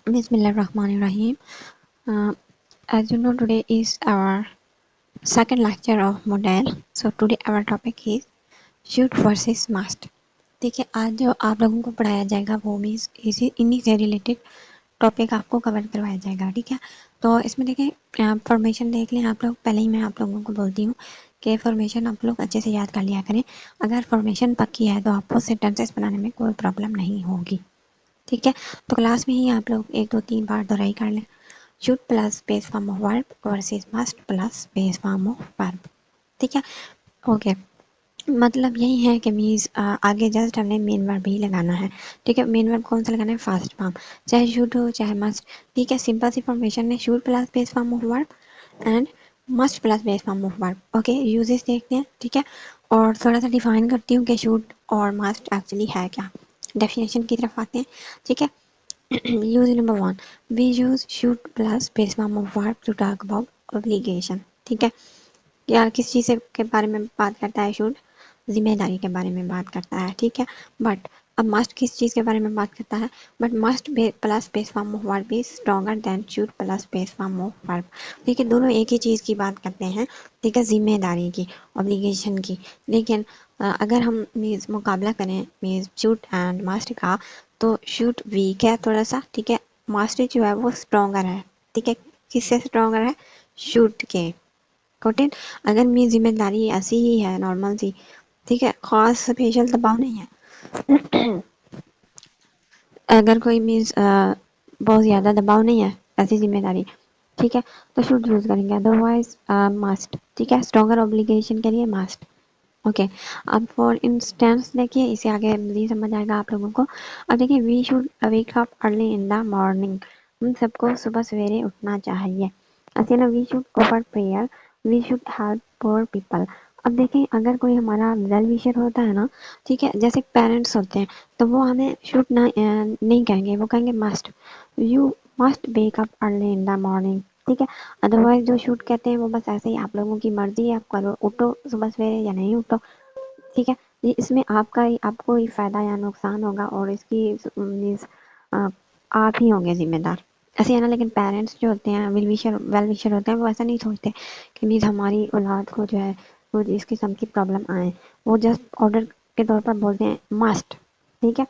Bismillahirrahmanirrahim. As you know, today is our second lecture of model. So today our topic is shoot versus must. देखिए, आज जो आप लोगों को पढ़ाया जाएगा वो भी इसी इन्हीं से रिलेटेड टॉपिक आपको कवर करवाया जाएगा, ठीक है। तो इसमें देखिए फॉर्मेशन देख लें आप लोग। पहले ही मैं आप लोगों को बोलती हूँ कि फॉर्मेशन आप लोग अच्छे से याद कर लिया करें। अगर फॉर्मेशन पक्की है तो आपको सेंटेंसेस बनाने में कोई प्रॉब्लम नहीं होगी, ठीक है। तो क्लास में ही आप लोग 1 2 3 बार दोहराई कर लें। should plus base form of verb versus must plus base form of verb, ठीक है। ओके, मतलब यही है कि मीन्स आगे जस्ट हमने मेन वर्ब ही लगाना है, ठीक है। मेन वर्ब कौन सा लगाना है? फर्स्ट फॉर्म, चाहे शुड हो चाहे मस्ट, ठीक है। सिंपल सी फॉर्मेशन में should plus base form of verb and must plus base form of verb. Okay, uses देखते हैं, ठीक है। और थोड़ा सा डिफाइन करती हूँ कि शुड और मस्ट एक्चुअली है क्या। डेफिनेशन की तरफ आते हैं, ठीक है। use number 1, we use should plus base form of verb to talk about obligation, ठीक है। या किस चीज़ के बारे में बात करता है? शुड जिम्मेदारी के बारे में बात करता है, ठीक है। बट अब मस्ट किस चीज़ के बारे में बात करता है? But must plus base form of verb is stronger than should plus base form of verb, ठीक है। दोनों एक ही चीज़ की बात करते हैं, ठीक है, जिम्मेदारी की, ऑब्लिगेशन की। लेकिन अगर हम मीन्स मुकाबला करें मीन्स शुड एंड मस्ट का, तो शुड वीक है थोड़ा सा, ठीक है। मस्ट जो है वो स्ट्रॉन्गर है, ठीक है। किससे स्ट्रॉन्गर है? शुड के अकॉर्डिंग। अगर मेरी जिम्मेदारी ऐसी ही है नॉर्मल सी, ठीक है, खास स्पेशल दबाव नहीं है। अगर कोई मीन्स बहुत ज़्यादा दबाव नहीं है, ऐसी जिम्मेदारी, ठीक है, तो शुड यूज़ करेंगे। अदरवाइज मस्ट, ठीक है। स्ट्रॉन्गर ऑब्लिगेशन के लिए मस्ट। ओके, अब फॉर इंस्टेंस देखिए, इसे आगे नहीं समझ आएगा आप लोगों को। अब देखिए, we should wake up early in the morning, हम सबको सुबह सवेरे उठना चाहिए। ऐसे ना, we should offer prayer, we should help poor people. अब देखें, अगर कोई हमारा वेल विशर होता है ना, ठीक है, जैसे पेरेंट्स होते हैं, तो वो हमें शुड ना नहीं कहेंगे, वो कहेंगे must. You must wake up early in the morning, ठीक है। अदरवाइज जो शूट कहते हैं वो बस ऐसे ही, आप लोगों की मर्जी है, आप करो, उठो सुबह सवेरे या नहीं उठो, ठीक है। ये इसमें आपको ही फायदा या नुकसान होगा, और इसकी मीन्स आप ही होंगे जिम्मेदार, ऐसे है ना। लेकिन पेरेंट्स जो होते हैं, वेल विशर होते हैं, वो ऐसा नहीं सोचते कि मीन्स हमारी औलाद को जो है वो इस किस्म की प्रॉब्लम आए। वो जस्ट ऑर्डर के तौर पर बोलते हैं मस्ट, ठीक है,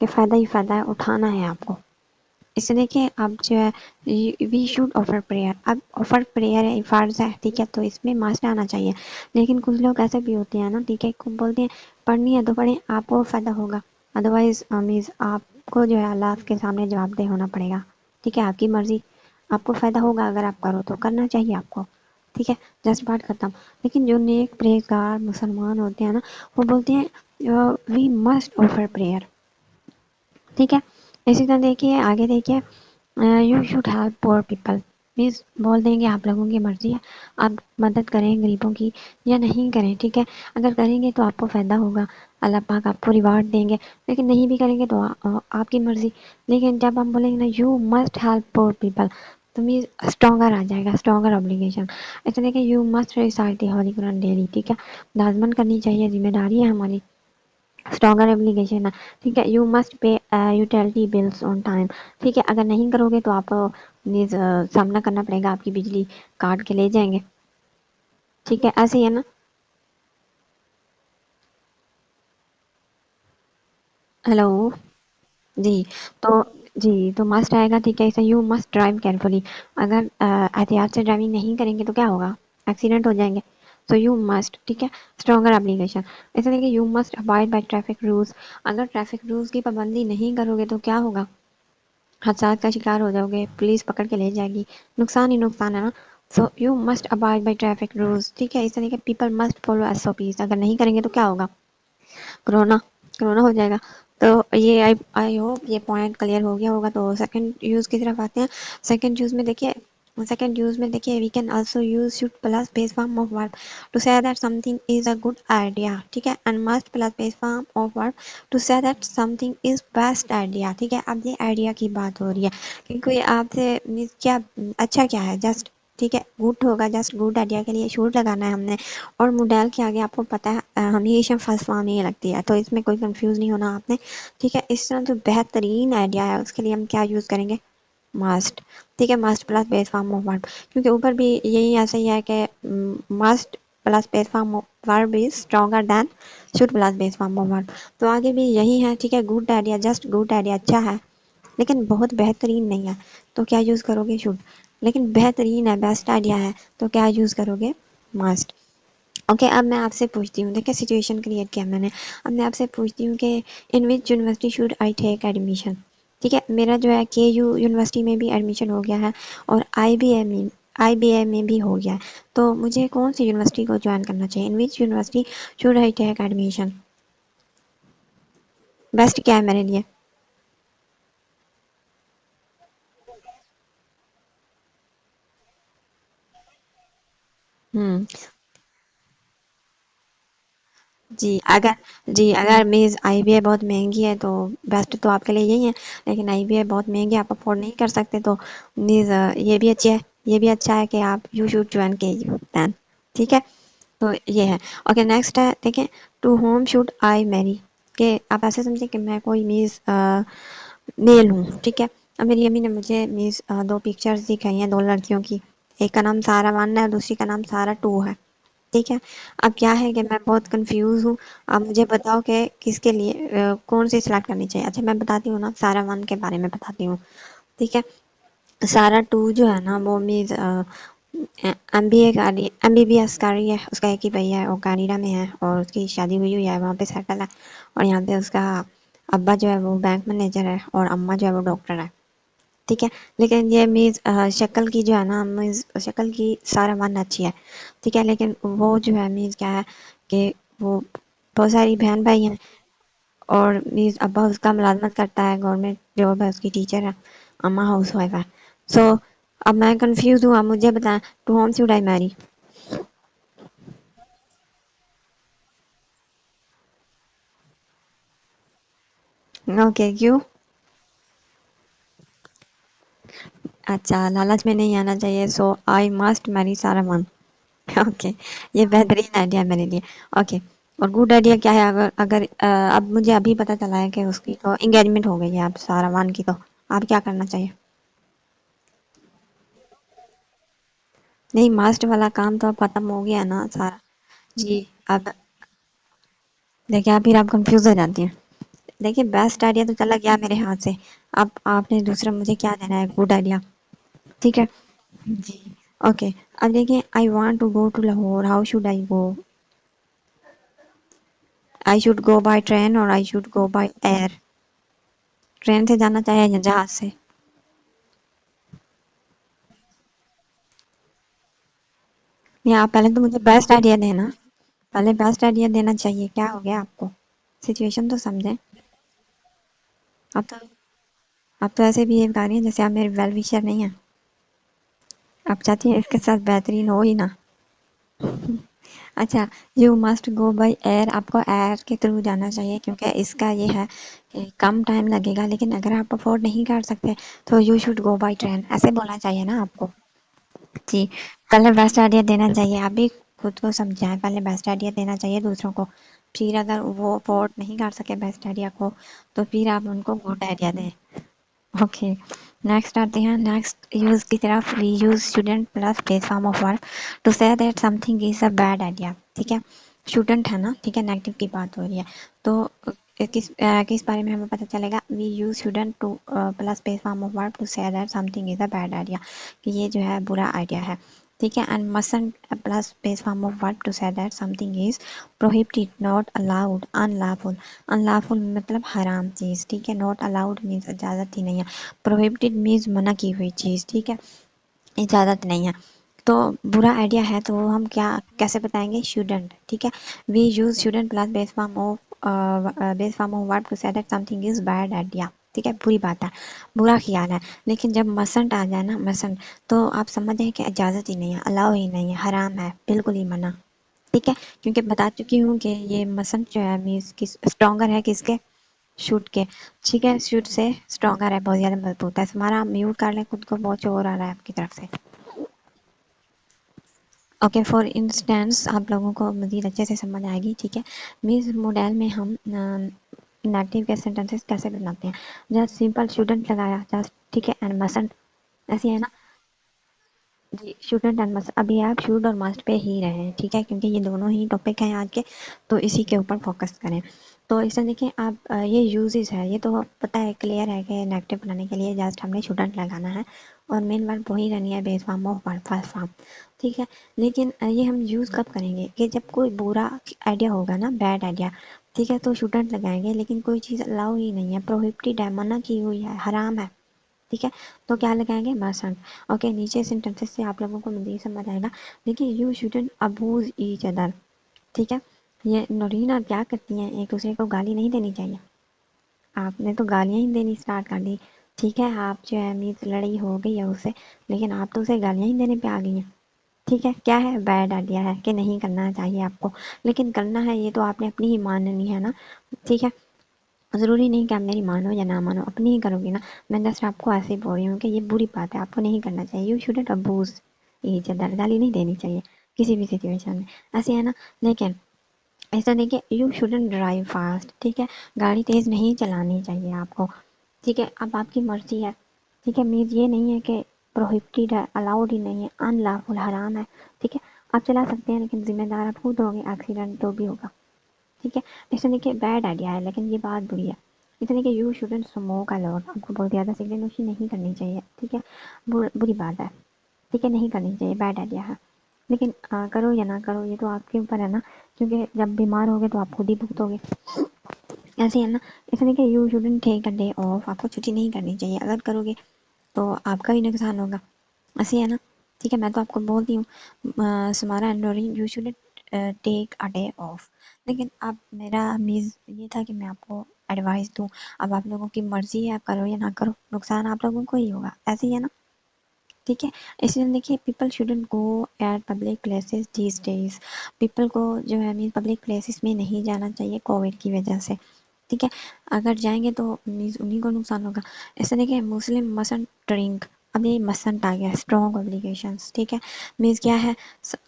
कि फ़ायदा ही फ़ायदा है, उठाना है आपको। इसे देखिए, अब जो है वी शुड ऑफर प्रेयर, अब ऑफर प्रेयर है, फ़र्ज़ है, ठीक है, तो इसमें मस्ट आना चाहिए। लेकिन कुछ लोग ऐसे भी होते हैं ना, ठीक है, को बोलते हैं पढ़नी है तो पढ़ें, आपको फ़ायदा होगा। अदरवाइज मीन्स आपको जो है अल्लाह के सामने जवाबदेह होना पड़ेगा, ठीक है। आपकी मर्ज़ी, आपको फ़ायदा होगा अगर आप करो तो करना चाहिए आपको, ठीक है। जस्ट बात खत्म। लेकिन जो नेक परहेज़गार मुसलमान होते हैं ना, वो बोलते हैं वी मस्ट ऑफर प्रेयर, ठीक है। इसी तरह देखिए, आगे देखिए, you should help poor people, means बोल देंगे आप लोगों की मर्जी है, आप मदद करें गरीबों की या नहीं करें, ठीक है। अगर करेंगे तो आपको फ़ायदा होगा, अल्लाह पाक आपको रिवार्ड देंगे। लेकिन नहीं भी करेंगे तो आपकी मर्जी। लेकिन जब हम बोलेंगे ना you must help poor people, तो मीन्स स्ट्रॉन्गर आ जाएगा, स्ट्रॉन्गर ऑब्लिगेशन। ऐसे देखिए, you must recite the Holi Quran daily, ठीक है, लाजमन करनी चाहिए, जिम्मेदारी है हमारी, स्ट्रॉन्गर एप्लीकेशन है, ठीक है। You must pay utility bills on time, ठीक है। अगर नहीं करोगे तो आपको सामना करना पड़ेगा, आपकी बिजली काट के ले जाएंगे, ठीक है, ऐसे ही है ना। हेलो जी। तो तो मस्ट आएगा, ठीक है। इसे यू मस्ट ड्राइव केयरफुली, अगर एहतियात से ड्राइविंग नहीं करेंगे तो क्या होगा? एक्सीडेंट हो जाएंगे। सो यू मस्ट, ठीक है, स्ट्रॉन्गर एप्लीकेशन। ऐसे देखिए, you must abide by traffic rules, अगर ट्रैफिक रूल्स की पाबंदी नहीं करोगे तो क्या होगा? हादसा का शिकार हो जाओगे, पुलिस पकड़ के ले जाएगी, नुकसान ही नुकसान है ना। So you must abide by traffic rules, ठीक है। इस तरह के पीपल मस्ट फॉलो एसओपीज, अगर नहीं करेंगे तो क्या होगा? कोरोना, कोरोना हो जाएगा। तो ये आई होप ये पॉइंट क्लियर हो गया होगा। तो सेकंड यूज की तरफ आते हैं। सेकंड यूज में देखिए, we can also use should plus base form of verb to say that something is a good idea, ठीक है, and must plus base form of verb to say that something is best idea, ठीक है। अब ये idea की बात हो रही है कि कोई आपसे क्या अच्छा क्या है, जस्ट ठीक है, गुड होगा जस्ट गुड आइडिया के लिए शुड लगाना है हमने। और मोडेल के आगे आपको पता है हमेशा फर्स्ट फॉर्म ही लगती है, तो इसमें कोई कंफ्यूज नहीं होना आपने। ठीक है, इस तरह जो बेहतरीन आइडिया है उसके लिए हम क्या यूज़ करेंगे, मस्ट। ठीक है, must plus base form of verb, क्योंकि ऊपर भी यही ऐसा ही है कि must plus base form of verb is stronger than should plus base form of verb. तो आगे भी यही है। ठीक है, good idea just good idea अच्छा है लेकिन बहुत बेहतरीन नहीं है, तो क्या यूज़ करोगे, शुड। लेकिन बेहतरीन है, बेस्ट आइडिया है, तो क्या यूज़ करोगे, मस्ट। ओके, अब मैं आपसे पूछती हूँ, देखिए सिचुएशन क्रिएट किया मैंने। अब मैं आपसे पूछती हूँ कि in which university should I take admission. ठीक है, मेरा जो है के यू यूनिवर्सिटी में भी एडमिशन हो गया है और आई बी ए में भी हो गया है, तो मुझे कौन सी यूनिवर्सिटी को ज्वाइन करना चाहिए, in which university should I take admission, best क्या है मेरे लिए। हम्म। जी अगर जी अगर मीन्स आईबीए बहुत महंगी है तो बेस्ट तो आपके लिए यही है, लेकिन आईबीए बहुत महंगी है, आप अफोर्ड नहीं कर सकते, तो मीन्स ये भी अच्छी है, ये भी अच्छा है कि आप you should join K U plan. ठीक है, तो ये है। ओके, नेक्स्ट है, देखें, to whom should I marry, कि आप ऐसे समझे कि मैं कोई मीन्स मेल हूँ। ठीक है, अब मेरी अम्मी ने मुझे मीन्स दो पिक्चर्स दिखाई हैं दो लड़कियों की, एक का नाम सारा वन है और दूसरी का नाम सारा टू है। ठीक है, अब क्या है कि मैं बहुत कंफ्यूज हूँ। आप मुझे बताओ कि किसके लिए कौन सी सिलेक्ट करनी चाहिए। अच्छा मैं बताती हूँ ना, सारा वन के बारे में बताती हूँ। ठीक है, सारा टू जो है ना वो मीन्स एमबीए कर रही एमबीबीएस कर रही है, उसका एक ही भैया है, वो कनाडा में है और उसकी शादी हुई हुई है, वहाँ पे सेटल है। और यहाँ पे उसका अब्बा जो है वो बैंक मैनेजर है और अम्मा जो है वो डॉक्टर है। ठीक है, लेकिन ये मीन्स शक्ल की जो है ना, मीन्स शक्ल की सारा वन अच्छी है। ठीक है, लेकिन वो जो है मीन्स क्या है कि वो बहुत सारी बहन भाई हैं और मीन्स अब्बा उसका मुलाजमत करता है, गवर्नमेंट जॉब है उसकी, टीचर है, अम्मा हाउस वाइफ है। सो अब मैं कंफ्यूज हूँ, आप मुझे बताएं, to whom should I marry. Okay, क्यों। अच्छा, लालच में नहीं आना चाहिए, so I must marry Sara one. Okay, ये बेहतरीन आइडिया है मेरे लिए। ओके, और गुड आइडिया क्या है, अगर अब मुझे अभी पता चला है कि उसकी तो एंगेजमेंट हो गई है अब सारा वन की, तो आप क्या करना चाहिए। नहीं, मास्ट वाला काम तो अब खत्म हो गया ना सारा। जी, अब देखिए आप फिर आप कंफ्यूज हो जाती हैं। देखिए बेस्ट आइडिया तो चला गया मेरे हाथ से, अब आपने दूसरा मुझे क्या देना है, गुड आइडिया। ठीक है, जी। ओके, अब देखिए, I want to go to Lahore, how should I go, I should go by train और I should go by air. Train से जाना चाहिए या जहाज से। नहीं, आप पहले तो मुझे बेस्ट आइडिया देना, पहले बेस्ट आइडिया देना चाहिए, क्या हो गया आपको, सिचुएशन तो समझे। आप तो ऐसे बिहेव कर रही हैं जैसे आप मेरे वेल विशर नहीं हैं। आप चाहती हैं इसके साथ बेहतरीन हो ही ना। अच्छा, you must go by air, आपको एयर के थ्रू जाना चाहिए क्योंकि इसका ये है कि कम टाइम लगेगा, लेकिन अगर आप अफोर्ड नहीं कर सकते तो you should go by train, ऐसे बोलना चाहिए ना आपको। जी, पहले बेस्ट आइडिया देना चाहिए, आप भी खुद को समझाएं, पहले बेस्ट आइडिया देना चाहिए दूसरों को, फिर अगर वो अफोर्ड नहीं कर सके बेस्ट आइडिया को तो फिर आप उनको गुड आइडिया दें। ओके, नेक्स्ट आते हैं, नेक्स्ट यूज की तरफ। We use student plus base form of verb to say that something is a bad idea. ठीक है, स्टूडेंट है ना, ठीक है, नेगेटिव की बात हो रही है, तो किस बारे में हमें पता चलेगा, we use student to plus base form of verb to say that something is a bad idea, कि ये जो है बुरा आइडिया है। ठीक है, and mustn't plus base form of verb to say that something is prohibited, not allowed, unlawful. Unlawful मतलब हराम चीज़। ठीक है, नॉट अलाउड मीन्स इजाज़त ही नहीं है, प्रोहिबिटेड मीन्स मना की हुई चीज़। ठीक है, इजाज़त नहीं है, तो बुरा आइडिया है, तो वो हम क्या कैसे बताएंगे, स्टूडेंट। ठीक है, we use student plus base form of verb to say that something is bad idea. ठीक है, बुरी बात है, बुरा ख्याल है। लेकिन जब मसंट आ जाए ना, मसंट, तो आप समझ हैं कि इजाज़त ही नहीं है, अलाउ ही नहीं है, हराम है, बिल्कुल ही मना। ठीक है, क्योंकि बता चुकी हूँ कि ये मसंट जो है मीन्स किस स्ट्रॉन्गर है, किसके, शूट के। ठीक है, शूट से स्ट्रॉन्गर है, बहुत ज़्यादा मजबूत है। तुम्हारा म्यूट कर लें खुद को, बहुत शोर आ रहा है आपकी तरफ से। ओके, फॉर इंस्टेंस आप लोगों को मज़ीद अच्छे से समझ आएगी, ठीक है। मीन्स मॉडल में हम नेगेटिव के सेंटेंसेस कैसे बनाते हैं। जस्ट सिंपल स्टूडेंट लगाया जस्ट, ठीक है, एंड मस्ट, ऐसे है ना जी। शुडंट एंड मस्ट, अभी आप शुड और मस्ट पे ही रहे हैं, ठीक है, क्योंकि ये दोनों ही टॉपिक हैं आज के, तो इसी के ऊपर फोकस करें। तो इसे देखिए आप, ये यूजेस है, ये तो पता है, क्लियर है कि नेगेटिव बनाने के लिए जस्ट हमने शुडंट लगाना है और मेन वर्ब वही रहनी है, base form of verb first form, ठीक है। लेकिन ये हम यूज़ कब करेंगे कि जब कोई बुरा आइडिया होगा ना, बैड आइडिया, ठीक है, तो शुडंट लगाएंगे। लेकिन कोई चीज़ अलाउ ही नहीं है, प्रोहिबिटेड है, मना की हुई है, हराम है, ठीक है, तो क्या लगाएंगे, मस्टंट। ओके, नीचे सेंटेंसेस से आप लोगों को मज़ीद समझ आएगा। देखिए, यू शुडंट अबूज ईच अदर, ठीक है। ये नौरीन और क्या करती हैं, एक दूसरे को गाली नहीं देनी चाहिए। आपने तो गालियाँ ही देनी स्टार्ट कर दी, ठीक है। आप जो है मीन्स लड़ाई हो गई है उससे, लेकिन आप तो उसे गालियाँ ही देने पे आ गई हैं, ठीक है। क्या है, बैड आइडिया है कि नहीं करना चाहिए आपको, लेकिन करना है, ये तो आपने अपनी ही माननी है ना, ठीक है। ज़रूरी नहीं कि आप मेरी मानो या ना मानो, अपनी ही करोगी ना। मैं जस्ट आपको ऐसे ही बोल रही हूँ कि ये बुरी बात है, आपको नहीं करना चाहिए। यू शुडंट अबूज ईच अदर, गाली नहीं देनी चाहिए किसी भी सिचुएशन में, ऐसे है ना। लेकिन ऐसा देखिए, यू शुडंट ड्राइव फास्ट, ठीक है, गाड़ी तेज़ नहीं चलानी चाहिए आपको, ठीक है। अब आपकी मर्जी है, ठीक है। मीन्स ये नहीं है कि प्रोहिबिटेड है, अलाउड ही नहीं है, अनलॉफुल, हराम है, ठीक है। आप चला सकते हैं, लेकिन जिम्मेदार आप खुद होंगे, एक्सीडेंट जो भी होगा, ठीक है। इसे देखिए, बैड आइडिया है, लेकिन ये बात बुरी है। इसे देखिए, यू शुडंट स्मोक अलोन, आपको बहुत ज़्यादा सिगरेट नोशी नहीं करनी चाहिए, ठीक है, बुरी बात है, ठीक है, नहीं करनी चाहिए, बैड आइडिया है। लेकिन करो या ना करो, ये तो आपके ऊपर है ना, क्योंकि जब बीमार होगे तो आप खुद ही भुगतोगे, ऐसे है ना। इसे देखिए, you shouldn't take a day off, आपको छुट्टी नहीं करनी चाहिए, अगर करोगे तो आपका ही नुकसान होगा, ऐसे है ना, ठीक है। मैं तो आपको बोलती हूँ, Samara and Noreen, you should take a day off. लेकिन अब मेरा मीज़ ये था कि मैं आपको एडवाइस दूँ। अब आप लोगों की मर्जी है, आप करो या ना करो, नुकसान आप लोगों को ही होगा, ऐसे ही है ना, ठीक है। इसलिए देखिए, people shouldn't go at public places these days, people को जो है मीन पब्लिक प्लेसेस में नहीं जाना चाहिए कोविड की वजह से, ठीक है। अगर जाएंगे तो मीन्स उन्हीं को नुकसान होगा। ऐसे देखिए, मुस्लिम मसन ड्रिंक, अब ये मसंट आ गया, स्ट्रॉन्ग ऑब्लिगेशंस, ठीक है। मीन्स क्या है,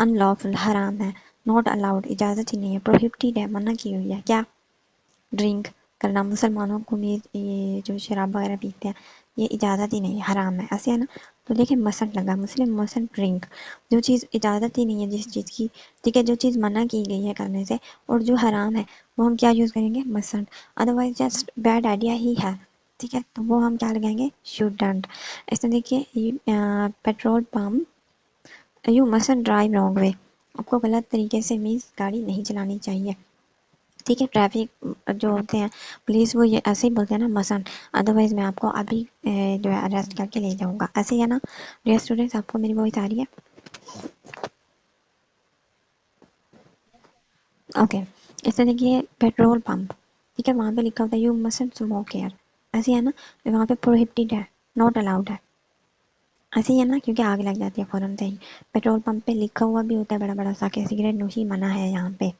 अनलॉफुल, हराम है, नॉट अलाउड, इजाज़त ही नहीं है, प्रोहिबिटेड है, मना की हुई है, क्या, ड्रिंक करना मुसलमानों को, मीन्स ये जो शराब वगैरह पीते हैं, ये इजाज़त ही नहीं है, हराम है, ऐसे है ना। तो देखिए, मसंट लगा, मुस्लिम मसंट ड्रिंक, जो चीज़ इजाज़त ही नहीं है जिस चीज़ की, ठीक है, जो चीज़ मना की गई है करने से और जो हराम है, वो हम क्या यूज़ करेंगे, मसंट। अदरवाइज जस्ट बैड आइडिया ही है, ठीक है, तो वो हम क्या लगाएंगे, शुडंट। ऐसे देखिए, petrol pump, you mustn't drive wrong way, आपको गलत तरीके से मीन्स गाड़ी नहीं चलानी चाहिए, ठीक है। ट्रैफिक जो होते हैं पुलिस, वो ये ऐसे ही बोलते हैं ना, मसंट, अदरवाइज मैं आपको अभी जो है अरेस्ट करके ले जाऊंगा, ऐसे ही है ना। डियर स्टूडेंट्स, आपको मेरी वॉइस आ रही है, ओके। इसे देखिए, पेट्रोल पंप, ठीक है, वहाँ पे लिखा होता है यू मसंट स्मोक हेयर, ऐसे ही है ना, वहाँ पे प्रोहिबिटेड है, नॉट अलाउड है, ऐसे ही है ना, क्योंकि आग लग जाती है फौरन से ही। पेट्रोल पंप पे लिखा हुआ भी होता है बड़ा बड़ा सा कि सिगरेट नोशी मना है यहाँ पे।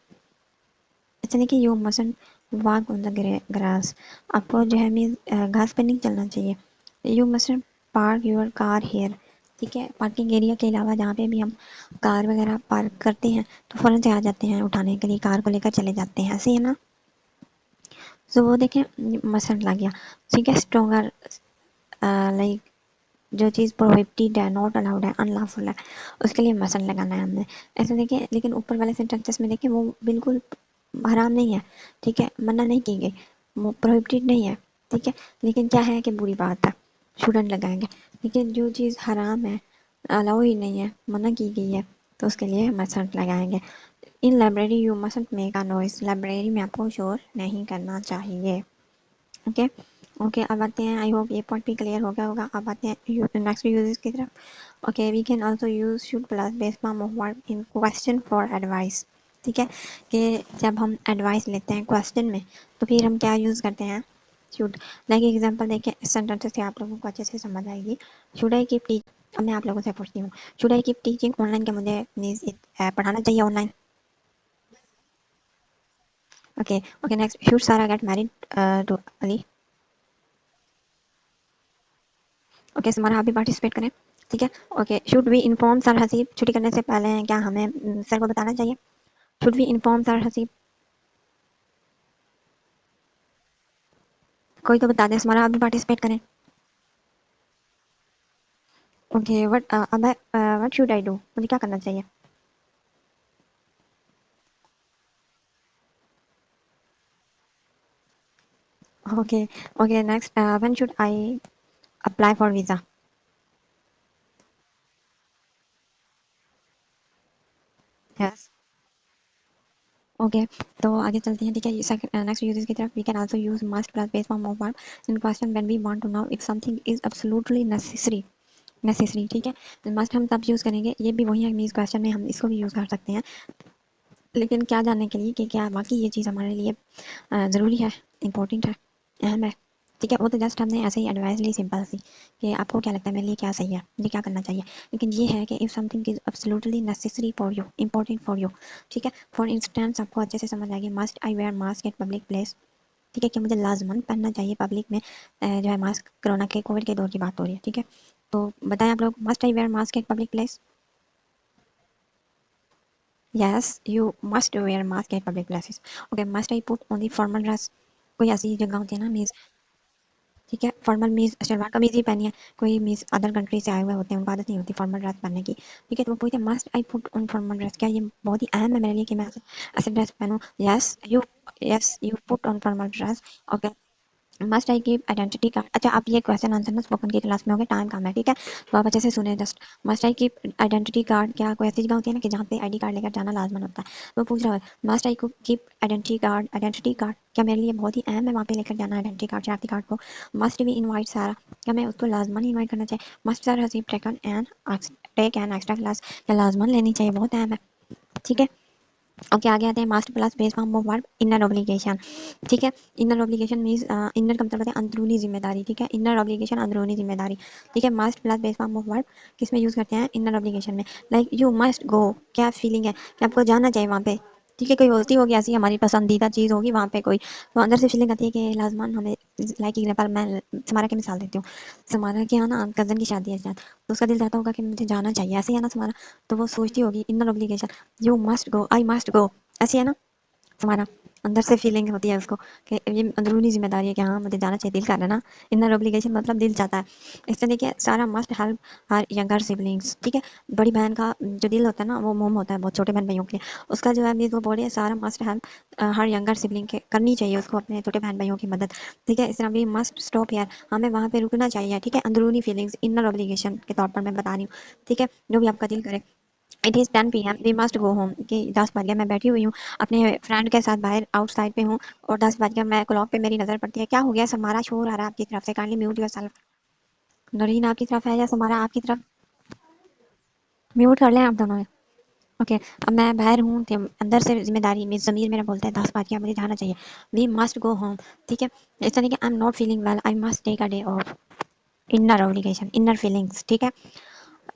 अच्छा देखिए, you mustn't walk on the grass, आपको जो है मीन घास पे नहीं चलना चाहिए। You mustn't park your car here, ठीक है, पार्किंग एरिया के अलावा जहाँ पे भी हम कार वगैरह पार्क करते हैं तो फ़ौरन से आ जाते हैं उठाने के लिए, कार को लेकर चले जाते हैं, ऐसे ही है ना। सो वो देखें, मसंट लग गया, ठीक है। स्ट्रोंगर, लाइक जो चीज़ प्रोहिबिटेड है, नॉट अलाउड है, अनलॉफुल है, उसके लिए मसंट लगाना है हमने। ऐसे देखिए, लेकिन ऊपर वाले सेंटेंसेस में देखिए, वो बिल्कुल हराम नहीं है, ठीक है, मना नहीं की गई, वो प्रोहिबिटेड नहीं है, ठीक है। लेकिन क्या है कि बुरी बात है, शुडंट लगाएंगे। लेकिन जो चीज़ हराम है, अलाउ ही नहीं है, मना की गई है, तो उसके लिए मसंट लगाएंगे। In library you mustn't make a noise, library में आपको शोर नहीं करना चाहिए, ओके। ओके, अब आते हैं, आई होप ये पॉइंट भी क्लियर हो गया होगा। अब आते हैं नेक्स्ट यूजेस की तरफ। Okay, we can also use should plus base form of verb in question for advice, ठीक है, कि जब हम एडवाइस लेते हैं क्वेश्चन में तो फिर हम क्या यूज़ करते हैं, शुड। लाइक एग्जांपल देखिए, इस सेंटेंस से आप लोगों को अच्छे से समझ आएगी। शुड आई कीप टीच, अब मैं आप लोगों से पूछती हूँ, should I keep teaching online, क्या मुझे मीन्स पढ़ाना चाहिए online, okay. Okay, next, should Sara get married to Ali, okay, Samara आप भी पार्टिसिपेट करें। ठीक है। Okay, should we inform sir Haseeb, छुट्टी करने से पहले क्या हमें सर को बताना चाहिए? Should we inform sir Haseeb? कोई तो बता दे, हमारा आप भी पार्टिसिपेट करें। Okay, what should I do, मुझे क्या करना चाहिए? Okay. Okay, next, when should I apply for visa? Yes. Okay, तो आगे चलते हैं। ठीक है, नेक्स्ट यूजेस की तरफ। We can also use must plus base form of verb in question when we want to know if something is absolutely necessary. ठीक है, मस्ट हम तब यूज करेंगे, ये भी वही है मीन्स क्वेश्चन में हम इसको भी यूज कर सकते हैं, लेकिन क्या जानने के लिए कि क्या वाकई ये चीज़ हमारे लिए ज़रूरी है, इम्पोर्टेंट है, अहम है। ठीक है, वो तो जस्ट हमने ऐसे ही एडवाइस ली सिंपल सी कि आपको क्या लगता है मेरे लिए क्या सही है, मुझे क्या करना चाहिए। लेकिन ये है कि if something is absolutely necessary for you, important for you. ठीक है, फॉर इंस्टेंस आपको अच्छे से समझ आएगी, must I wear mask eight public place. ठीक है, कि मुझे लाजमन पहनना चाहिए पब्लिक में जो है मास्क, कोरोना के कोविड के दौर की बात हो रही है। ठीक है, तो बताएं आप लोग, must I wear mask eight public place? Yes, you must wear mask at public places. Okay, must I put on the formal dress? कोई ऐसी जगह होती है ना मीन्स, ठीक है, फॉर्मल मीन्स सलवार कमीज ही पहनी है। कोई मीन्स अदर कंट्री से आए हुए होते हैं, उनको आदत नहीं होती फॉर्मल ड्रेस पहनने की। ठीक है, तो वो पूछते हैं must I put on formal dress, क्या ये बहुत ही अहम है मेरे लिए कि मैं ऐसे ऐसे ड्रेस पहनूं? Yes you put on formal dress. Okay, must I give identity card. अच्छा, आप ये क्वेश्चन आंसर ना स्पोकन की क्लास में होंगे, टाइम कम है। ठीक है, तो आप अच्छे से सुने just. Must I give identity card, क्या कोई ऐसी जगह होती है ना कि जहाँ पे आईडी कार्ड लेकर जाना लाजमन होता है, तो पूछ रहा है must I give identity card, क्या मेरे लिए बहुत ही अहम है वहाँ पे लेकर जाना आइडेंटिटी कार्ड, शनाख्ती कार्ड को? मस्ट भी इन्वाइट सारा, क्या मैं उसको लाजमन इन्वाइट करना चाहिए? Must sir Haseeb take an extra class, क्या लाजमन लेनी चाहिए, बहुत अहम है। ठीक है, ओके, आगे आते हैं master plus base form of verb inner obligation. ठीक है, इनर ऑब्लिगेशन मींस इनर का मतलब होता है अंदरूनी जिम्मेदारी। ठीक है, इनर ऑब्लिगेशन अंदरूनी जिम्मेदारी। ठीक है, must plus base form of verb किस में यूज करते हैं? इनर ऑब्लिगेशन में। लाइक यू मस्ट गो, क्या फीलिंग है कि आपको जाना चाहिए वहाँ पे? ठीक है, कोई होती होगी ऐसी हमारी पसंदीदा चीज़ होगी वहाँ पे कोई, तो अंदर से फीलिंग आती है कि लाजमान हमें, लाइक एग्जाम्पल मैं समारा की मिसाल देती हूँ। समारा के यहाँ ना कजन की शादी है शायद, तो उसका दिल चाहता होगा कि मुझे जाना चाहिए, ऐसे ही है ना समारा? तो वो सोचती होगी inner obligation, you must go, I must go, ऐसी है ना हमारा? अंदर से फीलिंग होती है उसको कि ये अंदरूनी जिम्मेदारी है कि हाँ मुझे जाना चाहिए, दिल कर रहा है ना। इनर ऑब्लिगेशन मतलब दिल चाहता है। इस तरह देखिए, सारा must help her younger siblings. ठीक है, बड़ी बहन का जो दिल होता है ना वो मोम होता है बहुत छोटे बहन भाइयों के लिए, उसका जो है मीन वो बोल रही है सारा must help her younger sibling के, करनी चाहिए उसको अपने छोटे बहन भाइयों की मदद। ठीक है, इस तरह भी मस्ट स्टॉप यार, हमें वहाँ पे रुकना चाहिए। ठीक है, अंदरूनी फीलिंग्स इनर ऑब्लिगेशन के तौर पर मैं बता रही हूँ। ठीक है, जो भी आपका दिल करे। It is 10 PM, we must go home, कि 10 बज गया, मैं बैठी हुई हूँ अपने फ्रेंड के साथ बाहर आउटसाइड पे हूँ और 10 बज गया, मैं क्लॉक पे मेरी नज़र पड़ती है, क्या हो गया? समारा शोर आ रहा है आपकी तरफ से, kindly mute your self. Narine आपकी तरफ है या समारा आपकी तरफ? म्यूट कर लें आप दोनों। ओके, अब मैं बाहर हूँ तो अंदर से जिम्मेदारी में ज़मीर मेरा बोलता है 10 बज गया, मुझे जाना चाहिए, वी मस्ट गो होम। ठीक है, इस तरह के I am not feeling well, I must take a day off, inner obligation, inner feelings. ठीक है,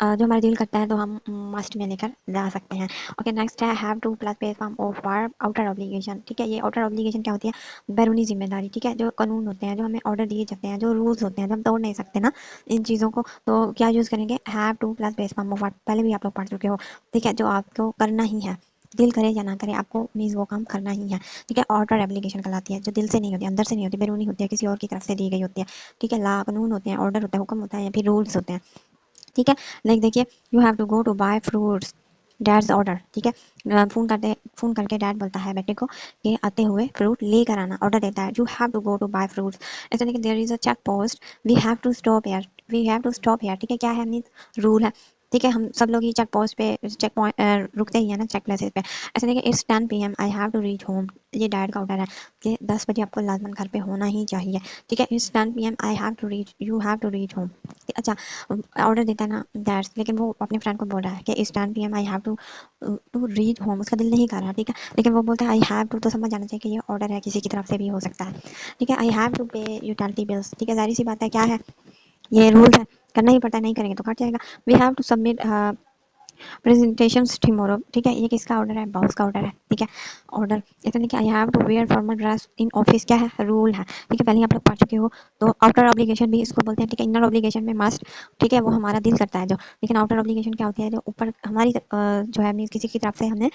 जो हमारा दिल करता है तो हम मस्ट में लेकर जा सकते हैं। ओके, नेक्स्ट है have to plus base form of verb outer obligation. ठीक है, ये आउटर ऑब्लिगेशन क्या होती है? बैरूनी जिम्मेदारी। ठीक है, जो कानून होते हैं, जो हमें ऑर्डर दिए जाते हैं, जो रूल्स होते हैं, जो हम तोड़ नहीं सकते ना इन चीज़ों को, तो क्या यूज़ करेंगे? Have to plus base form of verb, पहले भी आप लोग पढ़ चुके हो। ठीक है, जो आपको करना ही है, दिल करे या ना करे आपको मीन्स वो काम करना ही है। ठीक है, ऑर्डर एप्लीकेशन कहलाती है, जो दिल से नहीं होती, अंदर से नहीं होती, बैरूनी होती है, किसी और की तरफ से दी गई होती है। ठीक है, ला कानून होते हैं, ऑर्डर होता है, हुक्म होता है, या फिर रूल्स होते हैं। ठीक है, लाइक देखिए, you have to go to buy fruits, dad's order. ठीक है, फोन करके डैड बोलता है बेटे को कि आते हुए फ्रूट लेकर आना, ऑर्डर देता है, you have to go to buy fruits. ऐसा नहीं कि there is a check post, we have to stop here, we have to stop here. ठीक है, क्या है मीन रूल है। ठीक है, हम सब लोग ही चेक पोस्ट पे, चेक पॉइंट रुकते ही है ना, चेक प्लेसेस पे। ऐसा नहीं कि it's 10 PM, I have to reach home, ये डैड का ऑर्डर है कि 10 बजे आपको लाजमन घर पे होना ही चाहिए। ठीक है, it's 10 PM, I have to reach, you have to reach home. अच्छा, ऑर्डर देता है ना दैट्स, लेकिन वो अपने फ्रेंड को बोल रहा है कि इस 10 PM I have to to reach home, उसका दिल नहीं कर रहा। ठीक है, लेकिन वो बोलता है आई हैव टू, तो समझ जाना चाहिए कि ये ऑर्डर है, किसी की तरफ से भी हो सकता है। ठीक है, आई हैव टू पे यूटिलिटी बिल्स। ठीक है, जाहिर सी बात है, क्या है, ये रूल है, करना ही पड़ता है, नहीं करेंगे तो कट जाएगा। We have to submit presentation tomorrow, ठीक है। ये किसका ऑर्डर है? बॉस का ऑर्डर है, ठीक है। ऑर्डर ऐसा नहीं कि I have to wear formal dress in office, क्या है? रूल है, ठीक है। पहले आप लोग पढ़ चुके हो। तो आउटर ऑब्लिगेशन भी इसको बोलते हैं, ठीक है। इनर ऑब्लिगेशन में मस्ट, ठीक है, वो हमारा दिल करता है जो, लेकिन आउटर ऑब्लिगेशन क्या होती है? जो ऊपर हमारी जो है मीन्स किसी की तरफ से हमें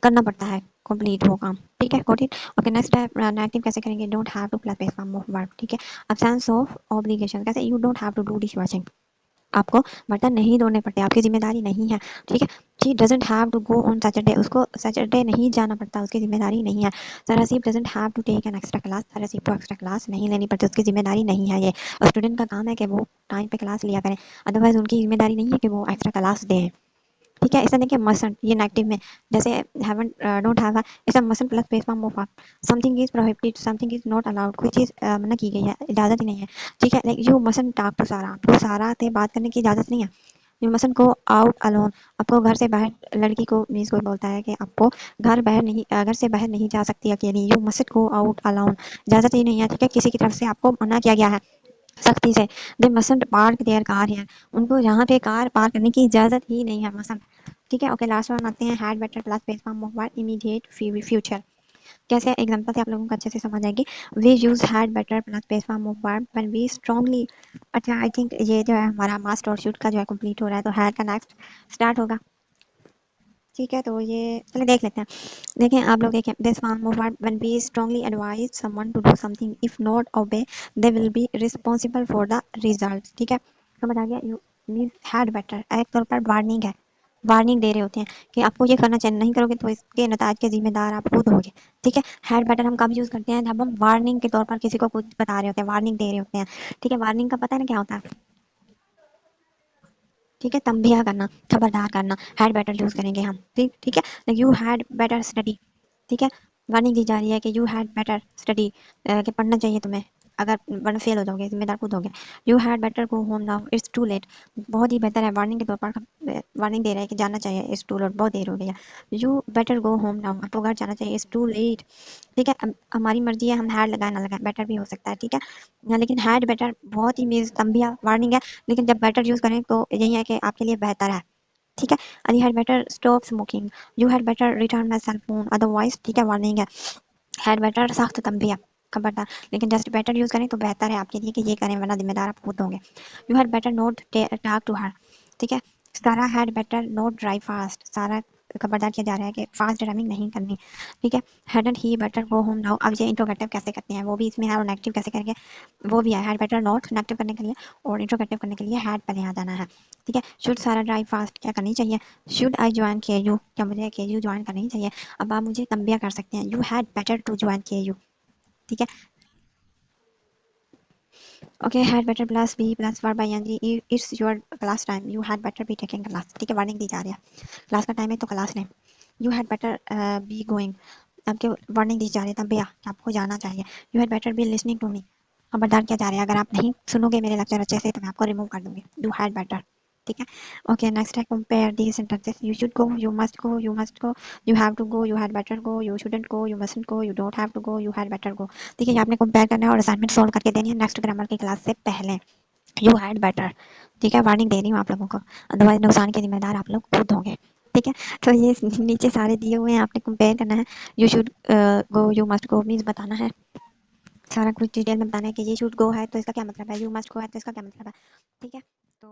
करना पड़ता है कंप्लीट वो काम, ठीक है। Got it? ओके, नेक्स्ट है नेगेटिव कैसे करेंगे? Don't have to plus base form of verb, ठीक है। अब्सेंस ऑफ ऑब्लिगेशन कैसे? You don't have to do dish washing, आपको बर्तन नहीं धोने पड़ते, आपकी जिम्मेदारी नहीं है, ठीक है। She doesn't have to go on Saturday, उसको सैटरडे नहीं जाना पड़ता, उसकी जिम्मेदारी नहीं है। सरहसीब doesn't have to take an extra class, सरहसीब को एक्स्ट्रा क्लास नहीं लेनी पड़ती, उसकी जिम्मेदारी नहीं है ये। स्टूडेंट का काम है कि वो टाइम पे क्लास लिया करें, अदरवाइज उनकी जिम्मेदारी नहीं है कि वो एक्स्ट्रा क्लास दें, ठीक है। ऐसा नहीं कि मसन, ये नेगेटिव में जैसे हैवंट, डोंट हैव, ऐसा mustn't plus base form of something is prohibited, something is not allowed, कोई चीज मना की गई है, इजाजत ही नहीं है, ठीक है। लाइक यू मसन टॉक टू सारा, आपको सारा से बात करने की इजाजत नहीं है। यू मसन गो आउट अलोन, आपको घर से बाहर, लड़की को मीन्स कोई बोलता है कि आपको घर से बाहर नहीं जा सकती अकेली, you must go out alone, इजाजत ही नहीं है, ठीक है। किसी की तरफ से आपको मना किया गया है सख्ती से। दे मसंट पार्क देयर कार हियर, उनको यहाँ पे कार पार्क करने की इजाजत ही नहीं है, मसंट, ठीक है। ओके, लास्ट वन आते हैं, had better plus base form of word immediate future, कैसे? एग्जांपल से आप लोगों को अच्छे से समझ आएगी। We use had better plus base form of verb when we strongly, अच्छा आई थिंक ये जो है हमारा मास्ट और शूट का जो है कंप्लीट हो रहा है, तो हैड का नेक्स्ट स्टार्ट होगा, ठीक है। तो ये चलिए देख लेते हैं। देखें आप लोग, देखें, this form of verb when we strongly advise someone to do something, if not obey they will be responsible for the result, ठीक है। समझ आ गया? यू मीन हैड बेटर एक तौर पर वार्निंग है, वार्निंग दे रहे होते हैं कि आपको ये करना चाहिए, नहीं करोगे तो इसके नताज के जिम्मेदार आप खुद होगे, ठीक है। हैड बेटर हम कब यूज करते हैं? जब हम वार्निंग के तौर पर किसी को कुछ बता रहे होते हैं, वार्निंग दे रहे होते हैं, ठीक है। वार्निंग का पता है ना क्या होता है? ठीक है, तंबिया करना, खबरदार करना, हैड बेटर यूज करेंगे हम, ठीक, ठीक है। यू हैड बेटर स्टडी, ठीक है। वार्निंग दी जा रही है कि यू हैड बेटर स्टडी, कि पढ़ना चाहिए तुम्हें, अगर वरना फेल हो जाओगे, जिम्मेदार खुद होगे। You had better go home now, it's too late, बहुत ही बेहतर है, वार्निंग के तौर पर वार्निंग दे रहा है कि जाना चाहिए, इट्स टू लेट, बहुत देर हो गई है। You better go home now, आपको घर जाना चाहिए, इट्स टू लेट, ठीक है। हमारी मर्जी है, हम हैड लगाए ना लगाए, बेटर भी हो सकता है, ठीक है। लेकिन हैड बेटर बहुत ही मीन्स तंबिया वार्निंग है, लेकिन जब बेटर यूज करें तो यही है कि आपके लिए बेहतर है, ठीक है। Ali had better stop smoking, you had better return my cell phone otherwise, ठीक है, वार्निंग है। हैड बेटर सख्त तंबिया, खबरदार, लेकिन जस्ट बेटर यूज करें तो बेहतर है आपके लिए कि ये करें, वरना जिम्मेदार आप खुद होंगे। You had better not talk to her, ठीक है। Sara had better not drive fast, Sara खबरदार किया जा रहा है कि फास्ट ड्राइविंग नहीं करनी, ठीक है। हैडंट ही बेटर गो होम नाउ, अब ये इंट्रोगेटिव कैसे करते हैं वो भी इसमें है, और नेगेटिव कैसे करेंगे वो भी है। हैड बेटर नॉट नेगेटिव करने के लिए और इंट्रोगेटिव करने के लिए हैड पहले आ जाना है, ठीक है। शुड सारा ड्राइव फास्ट, क्या करनी चाहिए? Should I join K you, क्या मुझे के यू ज्वाइन करनी चाहिए? अब आप मुझे तंबिया कर सकते हैं, you had better to join K U, ठीक है। Okay, had better plus be plus verb by N G, it's your class time, you had better be taking class, ठीक है। वार्निंग दी जा रही है, क्लास का टाइम है तो क्लास लें। You had better be going, आपके वार्निंग दी जा रही है तब भैया कि आपको जाना चाहिए। You had better be listening to me, खबरदार किया जा रहा है, अगर आप नहीं सुनोगे मेरे लेक्चर अच्छे से तो मैं आपको रिमूव कर दूंगी। यू हैड बेटर, ठीक है। ओके, नेक्स्ट है compare the sentences, you should go, you must go, you must go, you have to go, you had better go, you shouldn't go, you mustn't go, you don't have to go, you had better go, ठीक है। ये आपने compare करना है और assignment solve करके देनी है नेक्स्ट ग्रामर की क्लास से पहले। यू हैड बेटर, ठीक है, वार्निंग दे रही हूँ आप लोगों को, अदरवाइज नुकसान के जिम्मेदार आप लोग खुद होंगे, ठीक है। तो ये नीचे सारे दिए हुए हैं, आपने कंपेयर करना है। You should go, you must go means बताना है, सारा कुछ डिटेल में बताना है कि ये शुड गो है तो इसका क्या मतलब है, यू मस्ट गो है तो इसका क्या मतलब है, ठीक है। तो